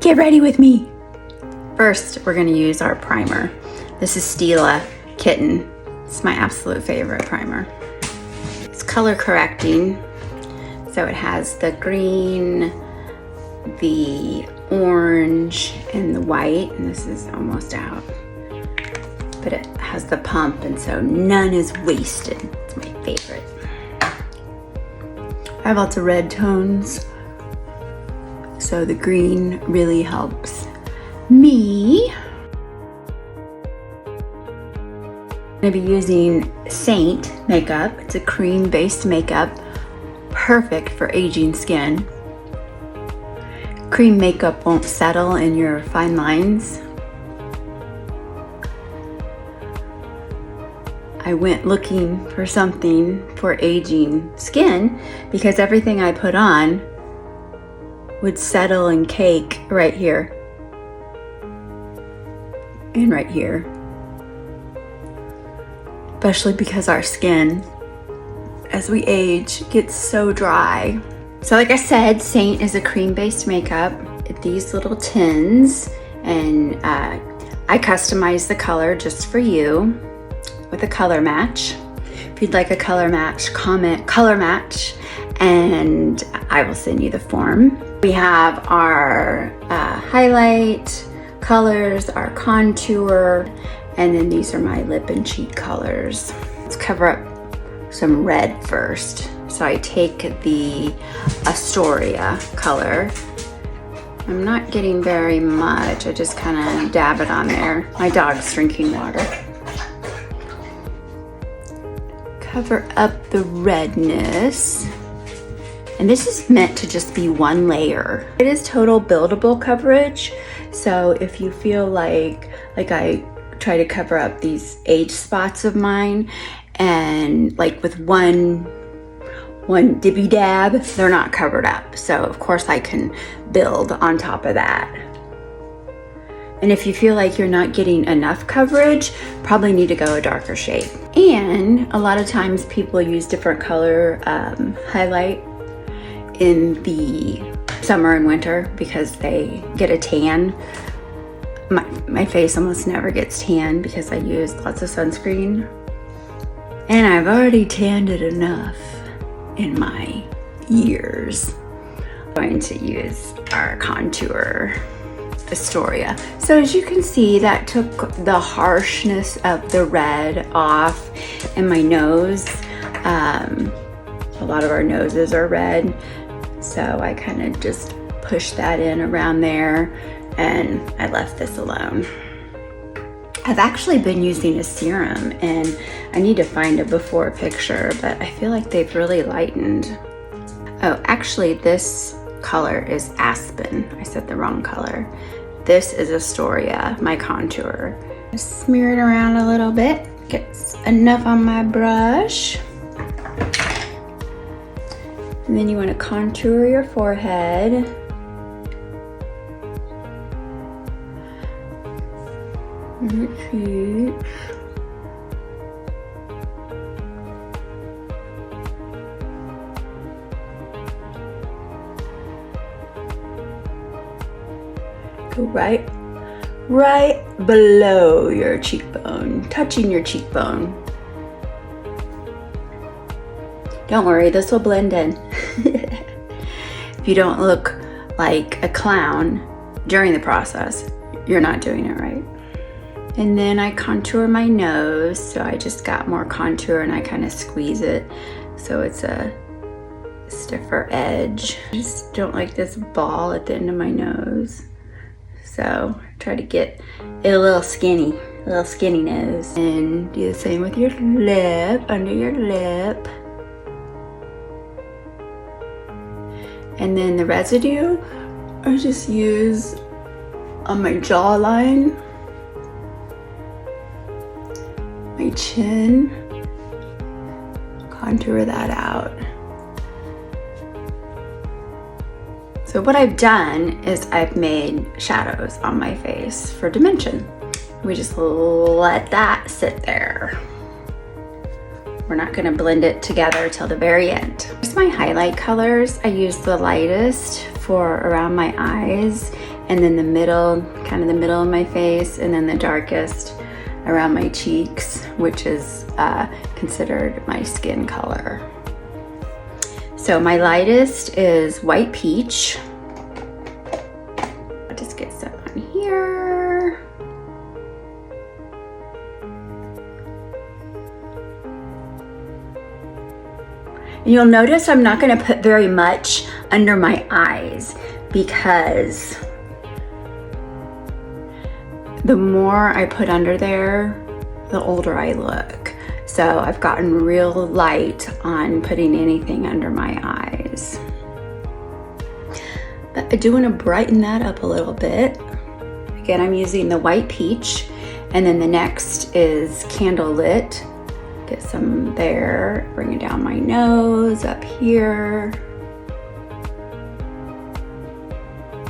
Get ready with me. First, we're gonna use our primer. This is Stila Kitten. It's my absolute favorite primer. It's color correcting. So it has the green, the orange, and the white, and this is almost out. But it has the pump, and so none is wasted. It's my favorite. I have lots of red tones, so the green really helps me. I'm gonna be using Saint makeup. It's a cream-based makeup, perfect for aging skin. Cream makeup won't settle in your fine lines. I went looking for something for aging skin because everything I put on would settle and cake right here and right here. Especially because our skin, as we age, gets so dry. So like I said, Saint is a cream-based makeup. These little tins, and I customized the color just for you with a color match. If you'd like a color match, comment color match and I will send you the form. We have our highlight colors, our contour, and then these are my lip and cheek colors. Let's cover up some red first. So I take the Astoria color. I'm not getting very much. I just kind of dab it on there. My dog's drinking water. Cover up the redness. And this is meant to just be one layer. It is total buildable coverage. So if you feel like I try to cover up these age spots of mine, and like with one dibby dab, they're not covered up. So of course I can build on top of that. And if you feel like you're not getting enough coverage, probably need to go a darker shade. And a lot of times people use different color highlight in the summer and winter because they get a tan. My face almost never gets tan because I use lots of sunscreen. And I've already tanned it enough in my years. I'm going to use our contour Astoria. So as you can see, that took the harshness of the red off in my nose. A lot of our noses are red, so I kind of just pushed that in around there and I left this alone. I've actually been using a serum and I need to find a before picture, but I feel like they've really lightened. Oh, actually this color is Aspen. I said the wrong color. This is Astoria, my contour. Just smear it around a little bit. Get enough on my brush. And then you want to contour your forehead. Your cheeks. Go right below your cheekbone, touching your cheekbone. Don't worry, this will blend in. If you don't look like a clown during the process, you're not doing it right. And then I contour my nose, so I just got more contour and I kind of squeeze it so it's a stiffer edge. I just don't like this ball at the end of my nose. So try to get it a little skinny nose. And do the same with your lip, under your lip. And then the residue, I just use on my jawline, my chin, contour that out. So what I've done is I've made shadows on my face for dimension. We just let that sit there. We're not gonna blend it together till the very end. Here's my highlight colors. I use the lightest for around my eyes and then the middle, kind of the middle of my face, and then the darkest around my cheeks, which is considered my skin color. So my lightest is white peach. I'll just get some on here. And you'll notice I'm not gonna put very much under my eyes because the more I put under there, the older I look. So I've gotten real light on putting anything under my eyes. But I do want to brighten that up a little bit. Again, I'm using the white peach, and then the next is Candlelit. Get some there, bring it down my nose, up here.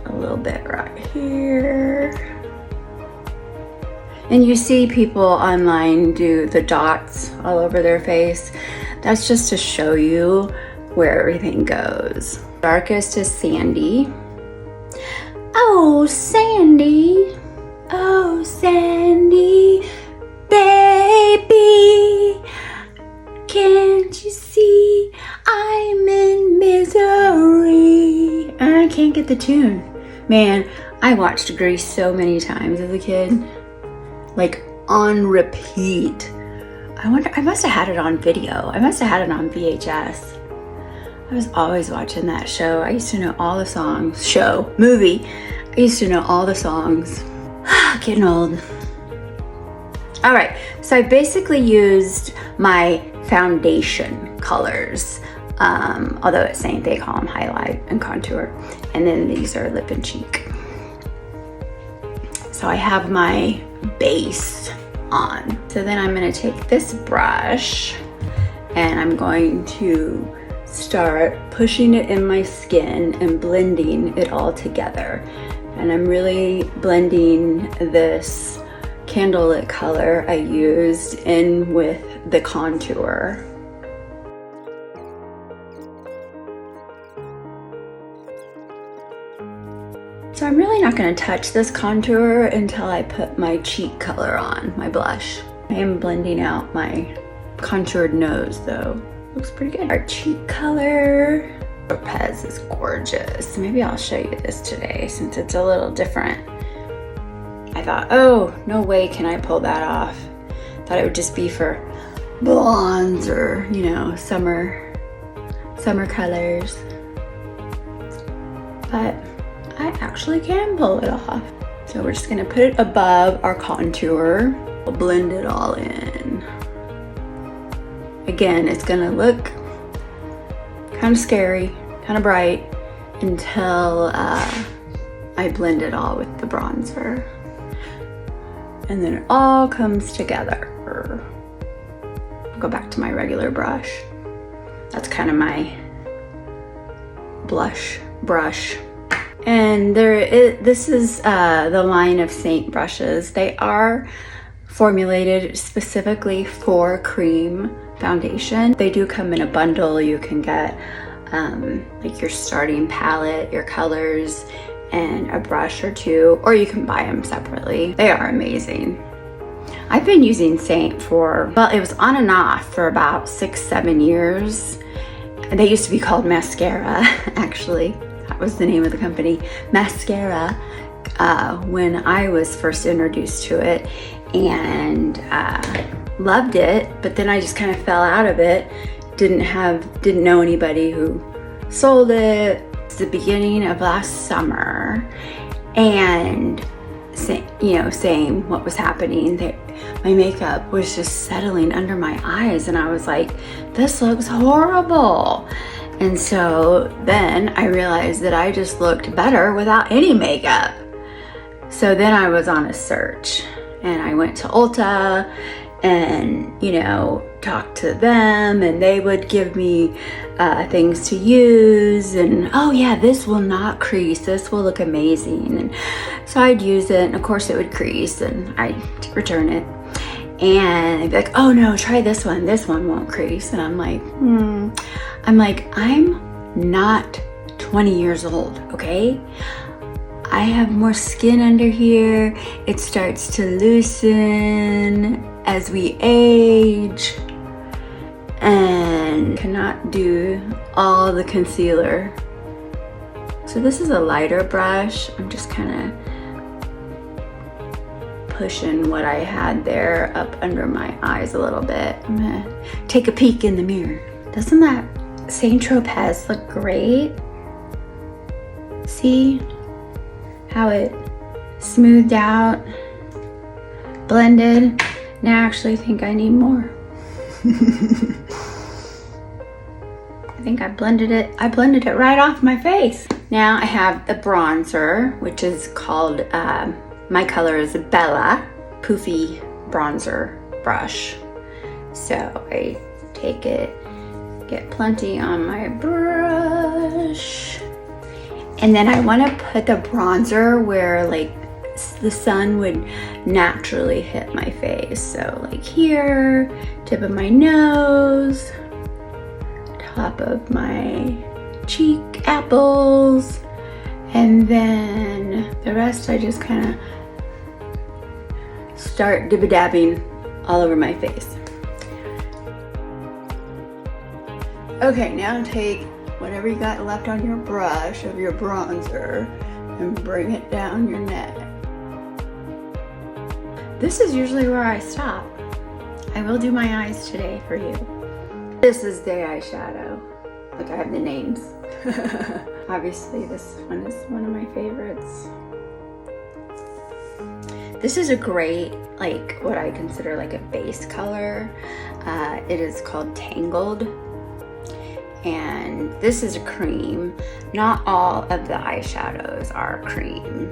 A little bit right here. And you see people online do the dots all over their face. That's just to show you where everything goes. Darkest is Sandy. Oh, Sandy. Oh, Sandy, baby. Can't you see I'm in misery? I can't get the tune. Man, I watched Grease so many times as a kid. Like on repeat. I wonder, I must have had it on video. I must have had it on VHS. I was always watching that show. I used to know all the songs. Movie. I used to know all the songs. Getting old. All right, so I basically used my foundation colors. Although it's saying they call them highlight and contour. And then these are lip and cheek. So I have my base on. So then I'm going to take this brush and I'm going to start pushing it in my skin and blending it all together. And I'm really blending this Candlelit color I used in with the contour. So I'm really not going to touch this contour until I put my cheek color on, my blush. I am blending out my contoured nose though. Looks pretty good. Our cheek color. Pez is gorgeous. Maybe I'll show you this today since it's a little different. I thought, oh, no way can I pull that off. Thought it would just be for blondes or, you know, summer colors. But I actually can pull it off. So we're just gonna put it above our contour. We'll blend it all in. Again, it's gonna look kind of scary, kind of bright until I blend it all with the bronzer. And then it all comes together. I'll go back to my regular brush. That's kind of my blush brush. And this is the line of Saint brushes. They are formulated specifically for cream foundation. They do come in a bundle. You can get like your starting palette, your colors, and a brush or two, or you can buy them separately. They are amazing. I've been using Saint for, well, it was on and off for about 6-7 years. And they used to be called Mascara, actually. That was the name of the company, Mascara, when I was first introduced to it, and loved it, but then I just kind of fell out of it. Didn't know anybody who sold it. It's the beginning of last summer, and saying what was happening. My makeup was just settling under my eyes, and I was like, this looks horrible. And so then I realized that I just looked better without any makeup. So then I was on a search, and I went to Ulta and, talked to them, and they would give me things to use, and oh yeah, this will not crease, this will look amazing. And so I'd use it, and of course it would crease, and I'd return it. And they'd be like, oh no, try this one won't crease. And I'm like, I'm not 20 years old, okay? I have more skin under here. It starts to loosen as we age, and cannot do all the concealer. So this is a lighter brush. I'm just kind of pushing what I had there up under my eyes a little bit. I'm gonna take a peek in the mirror. Doesn't that Saint Tropez look great? See how it smoothed out, blended? Now I actually think I need more. I think I blended it right off my face. Now I have the bronzer, which is called, my color is Bella Poofy Bronzer Brush. So I take it, get plenty on my brush. And then I want to put the bronzer where like the sun would naturally hit my face. So like here, tip of my nose, top of my cheek apples, and then the rest I just kind of start dibba-dabbing all over my face. Okay, now take whatever you got left on your brush of your bronzer and bring it down your neck. This is usually where I stop. I will do my eyes today for you. This is day eyeshadow. Look, I have the names. Obviously this one is one of my favorites. This is a great, like what I consider like a base color. It is called Tangled. And this is a cream. Not all of the eyeshadows are cream.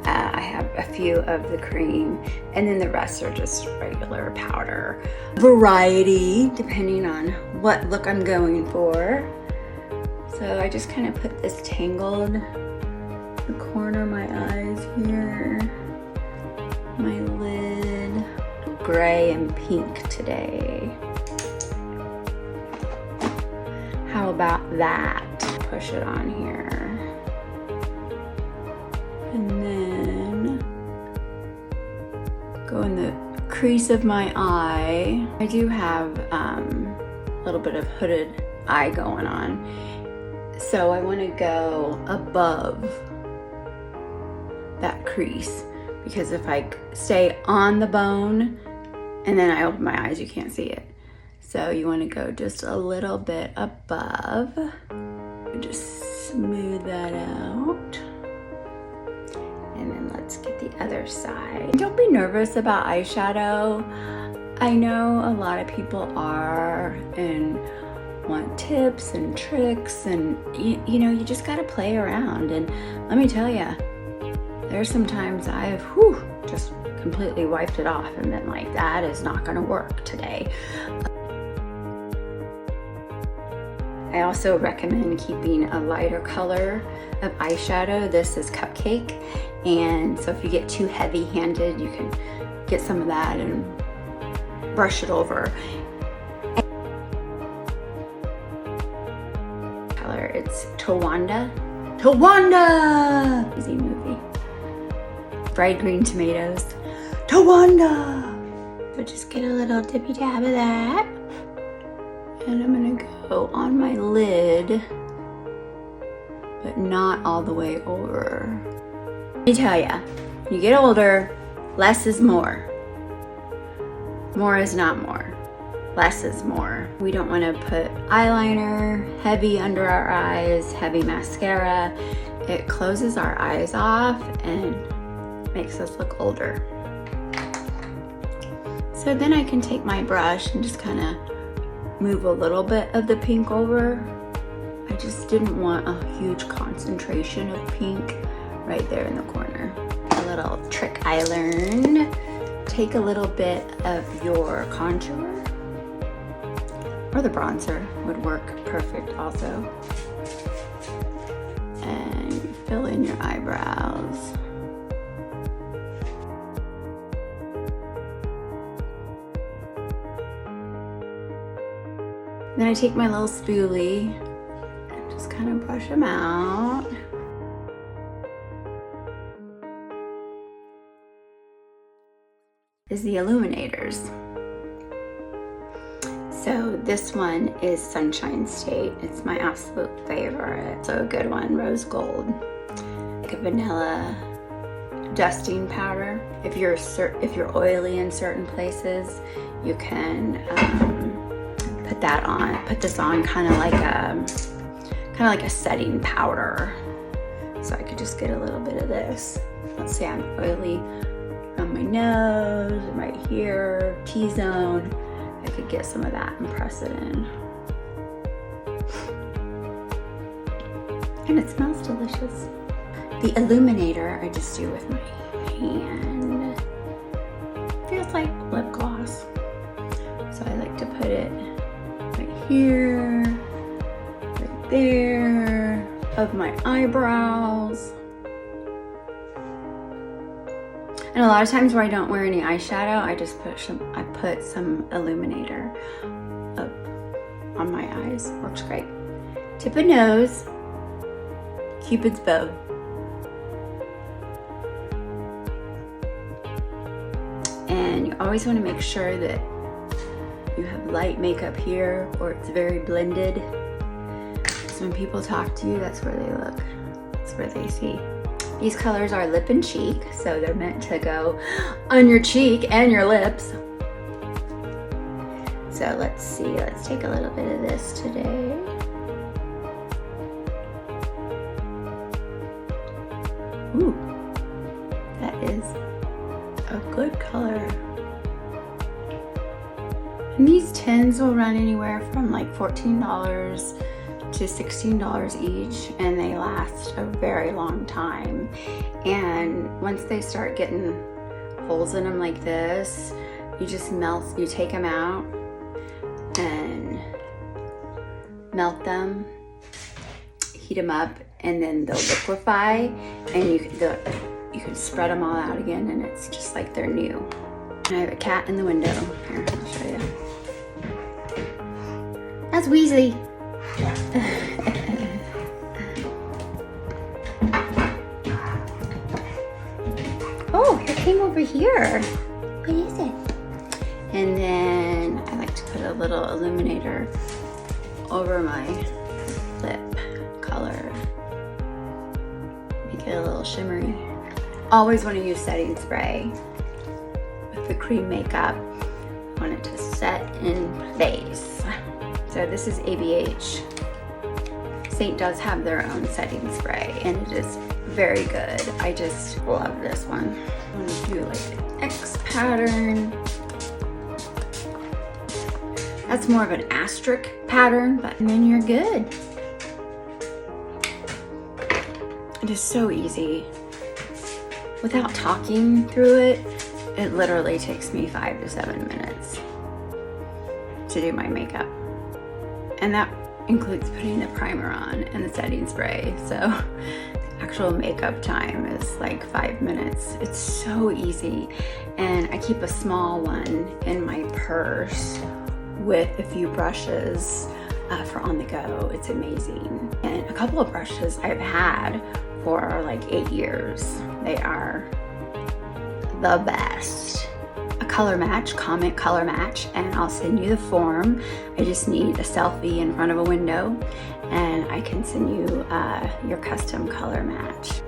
I have a few of the cream, and then the rest are just regular powder. Variety, depending on what look I'm going for. So I just kind of put this Tangled, the corner of my eyes here, my lid, gray and pink today. How about that? Push it on here. And then go in the crease of my eye. I do have a little bit of hooded eye going on. So I want to go above that crease, because if I stay on the bone and then I open my eyes, you can't see it. So you want to go just a little bit above. Just smooth that out. And then let's get the other side. Don't be nervous about eyeshadow. I know a lot of people are and want tips and tricks, and you know, you just gotta play around. And let me tell you, there's some times I've just completely wiped it off and been like, that is not gonna work today. I also recommend keeping a lighter color of eyeshadow. This is Cupcake, and so if you get too heavy-handed, you can get some of that and brush it over. Color, it's Towanda. Towanda! Easy movie. Fried green tomatoes. Towanda! So just get a little dippy dab of that. And I'm gonna go on my lid, but not all the way over. Let me tell ya, when you get older, less is more. More is not more. Less is more. We don't want to put eyeliner heavy under our eyes, heavy mascara. It closes our eyes off and makes us look older. So then I can take my brush and just kind of move a little bit of the pink over. I just didn't want a huge concentration of pink right there in the corner. A little trick I learned. Take a little bit of your contour, or the bronzer would work perfect also. And you fill in your eyebrows. Then I take my little spoolie and just kind of brush them out. is the illuminators. So this one is Sunshine State. It's my absolute favorite. So a good one, rose gold. Like a vanilla dusting powder. If you're oily in certain places, you can put this on kind of like a setting powder. So I could just get a little bit of this. Let's say I'm oily on my nose, right here, T-zone. I could get some of that and press it in. And it smells delicious. The illuminator I just do with my hand. Feels like lip gloss. So I like to put it right here, right there, of my eyebrows. And a lot of times where I don't wear any eyeshadow, I put some illuminator up on my eyes. Works great. Tip of nose, Cupid's bow. And you always want to make sure that you have light makeup here or it's very blended. So when people talk to you, that's where they look. That's where they see. These colors are lip and cheek, so they're meant to go on your cheek and your lips. So let's see, let's take a little bit of this today. Ooh, that is a good color. And these tins will run anywhere from like $14 to $16 each, and they last a very long time. And once they start getting holes in them like this, you take them out and melt them, heat them up, and then they'll liquefy, and you can spread them all out again, and it's just like they're new. And I have a cat in the window. Here, I'll show you. That's Weasley. Oh, it came over here. What is it? And then I like to put a little illuminator over my lip color. Make it a little shimmery. Always want to use setting spray with the cream makeup. I want it to set in place. So this is ABH. Saint does have their own setting spray, and it is very good. I just love this one. I want to do like an X pattern. That's more of an asterisk pattern, but then you're good. It is so easy. Without talking through it, it literally takes me 5 to 7 minutes to do my makeup. And that includes putting the primer on and the setting spray. So the actual makeup time is like 5 minutes. It's so easy. And I keep a small one in my purse with a few brushes for on the go. It's amazing. And a couple of brushes I've had for like 8 years. They are the best. A color match, comment color match, and I'll send you the form. I just need a selfie in front of a window, and I can send you your custom color match.